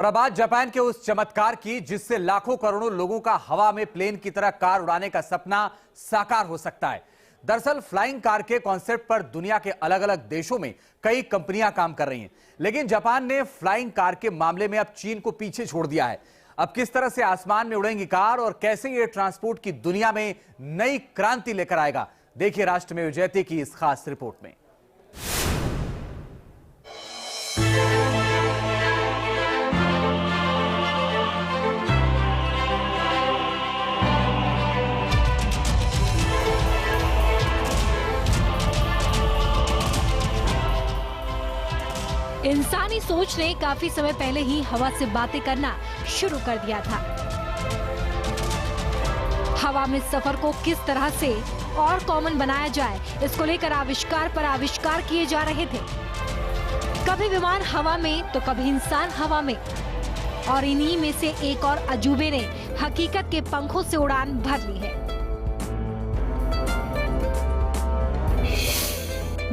और अब बात जापान के उस चमत्कार की जिससे लाखों करोड़ों लोगों का हवा में प्लेन की तरह कार उड़ाने का सपना साकार हो सकता है। दरअसल फ्लाइंग कार के कॉन्सेप्ट पर दुनिया के अलग अलग देशों में कई कंपनियां काम कर रही हैं, लेकिन जापान ने फ्लाइंग कार के मामले में अब चीन को पीछे छोड़ दिया है। अब किस तरह से आसमान में उड़ेंगी कार और कैसे ये ट्रांसपोर्ट की दुनिया में नई क्रांति लेकर आएगा, देखिए राष्ट्रमेव जयते की इस खास रिपोर्ट में। इंसानी सोच ने काफी समय पहले ही हवा से बातें करना शुरू कर दिया था। हवा में सफर को किस तरह से और कॉमन बनाया जाए, इसको लेकर आविष्कार पर आविष्कार किए जा रहे थे। कभी विमान हवा में तो कभी इंसान हवा में, और इन्हीं में से एक और अजूबे ने हकीकत के पंखों से उड़ान भर ली है।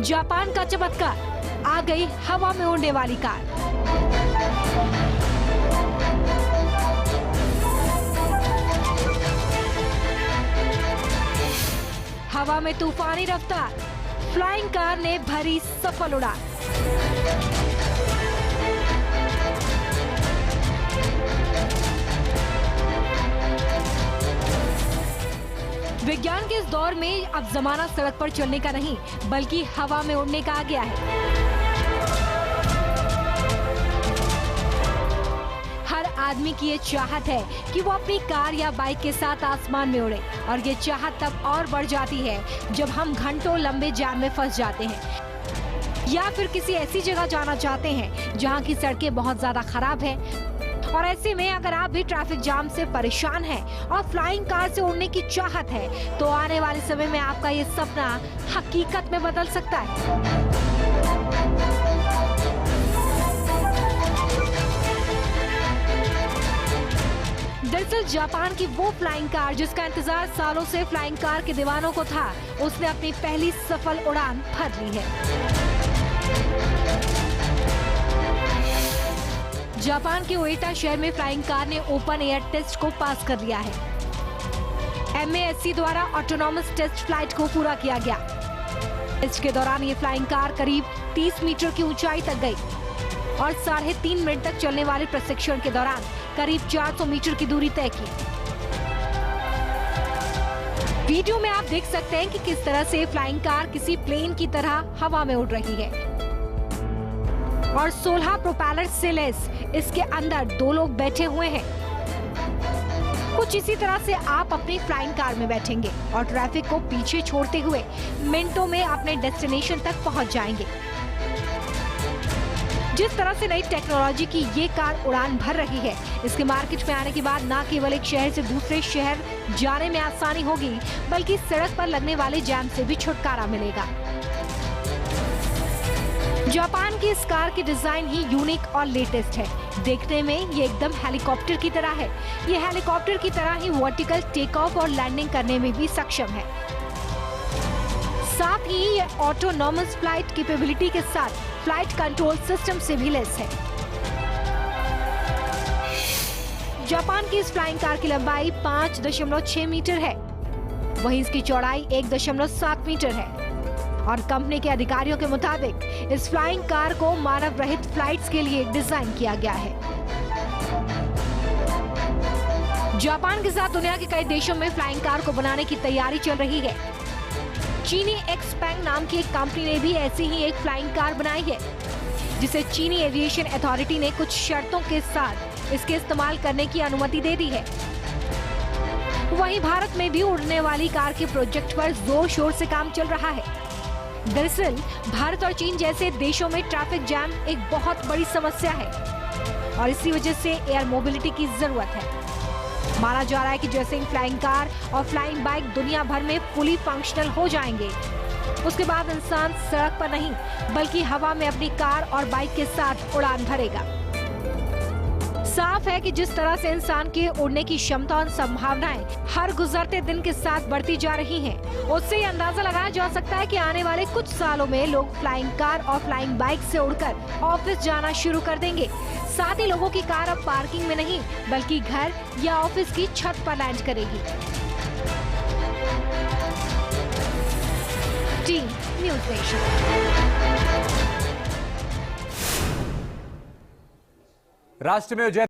जापान का चमत्कार, आ गई हवा में उड़ने वाली कार। हवा में तूफानी रफ्तार, फ्लाइंग कार ने भरी सफल उड़ान। विज्ञान के इस दौर में अब जमाना सड़क पर चलने का नहीं बल्कि हवा में उड़ने का आ गया है। हर आदमी की ये चाहत है कि वो अपनी कार या बाइक के साथ आसमान में उड़े, और ये चाहत तब और बढ़ जाती है जब हम घंटों लंबे जाम में फंस जाते हैं या फिर किसी ऐसी जगह जाना चाहते हैं जहां की सड़कें बहुत ज्यादा खराब हैं। और ऐसे में अगर आप भी ट्रैफिक जाम से परेशान हैं और फ्लाइंग कार से उड़ने की चाहत है, तो आने वाले समय में आपका ये सपना हकीकत में बदल सकता है। दरअसल जापान की वो फ्लाइंग कार जिसका इंतजार सालों से फ्लाइंग कार के दीवानों को था, उसने अपनी पहली सफल उड़ान भर ली है। जापान के ओएटा शहर में फ्लाइंग कार ने ओपन एयर टेस्ट को पास कर लिया है। MASC द्वारा ऑटोनॉमस टेस्ट फ्लाइट को पूरा किया गया। टेस्ट के दौरान ये फ्लाइंग कार करीब 30 मीटर की ऊंचाई तक गई और 3.5 मिनट तक चलने वाले प्रशिक्षण के दौरान करीब 400 मीटर की दूरी तय की। वीडियो में आप देख सकते हैं कि किस तरह से फ्लाइंग कार किसी प्लेन की तरह हवा में उड़ रही है और 16 प्रोपेलर से लैस इसके अंदर 2 लोग बैठे हुए हैं। कुछ इसी तरह से आप अपनी फ्लाइंग कार में बैठेंगे और ट्रैफिक को पीछे छोड़ते हुए मिनटों में अपने डेस्टिनेशन तक पहुंच जाएंगे। जिस तरह से नई टेक्नोलॉजी की ये कार उड़ान भर रही है, इसके मार्केट में आने के बाद न केवल एक शहर से दूसरे शहर जाने में आसानी होगी बल्कि सड़क पर लगने वाले जाम से भी छुटकारा मिलेगा। जापान की इस कार की डिजाइन ही यूनिक और लेटेस्ट है। देखने में ये एकदम हेलीकॉप्टर की तरह है। ये हेलीकॉप्टर की तरह ही वर्टिकल टेक ऑफ और लैंडिंग करने में भी सक्षम है। साथ ही ये ऑटोनॉमस फ्लाइट कैपेबिलिटी के साथ फ्लाइट कंट्रोल सिस्टम से भी लैस है। जापान की इस फ्लाइंग कार की लंबाई 5.6 मीटर है, वहीं इसकी चौड़ाई 1.7 मीटर है और कंपनी के अधिकारियों के मुताबिक इस फ्लाइंग कार को मानव रहित फ्लाइट्स के लिए डिजाइन किया गया है। जापान के साथ दुनिया के कई देशों में फ्लाइंग कार को बनाने की तैयारी चल रही है। चीनी एक्सपेंग नाम की एक कंपनी ने भी ऐसी ही एक फ्लाइंग कार बनाई है, जिसे चीनी एविएशन अथॉरिटी ने कुछ शर्तों के साथ इसके इस्तेमाल करने की अनुमति दे दी है। वहीं भारत में भी उड़ने वाली कार के प्रोजेक्ट पर जोर शोर से काम चल रहा है। दरअसल भारत और चीन जैसे देशों में ट्रैफिक जैम एक बहुत बड़ी समस्या है और इसी वजह से एयर मोबिलिटी की जरूरत है। माना जा रहा है कि जैसे ही फ्लाइंग कार और फ्लाइंग बाइक दुनिया भर में फुली फंक्शनल हो जाएंगे, उसके बाद इंसान सड़क पर नहीं बल्कि हवा में अपनी कार और बाइक के साथ उड़ान भरेगा। साफ है कि जिस तरह से इंसान के उड़ने की क्षमता और संभावनाएं हर गुजरते दिन के साथ बढ़ती जा रही हैं, उससे अंदाजा लगाया जा सकता है कि आने वाले कुछ सालों में लोग फ्लाइंग कार और फ्लाइंग बाइक से उड़कर ऑफिस जाना शुरू कर देंगे। साथ ही लोगों की कार अब पार्किंग में नहीं बल्कि घर या ऑफिस की छत पर लैंड करेगी। Team news nation. राष्ट्र में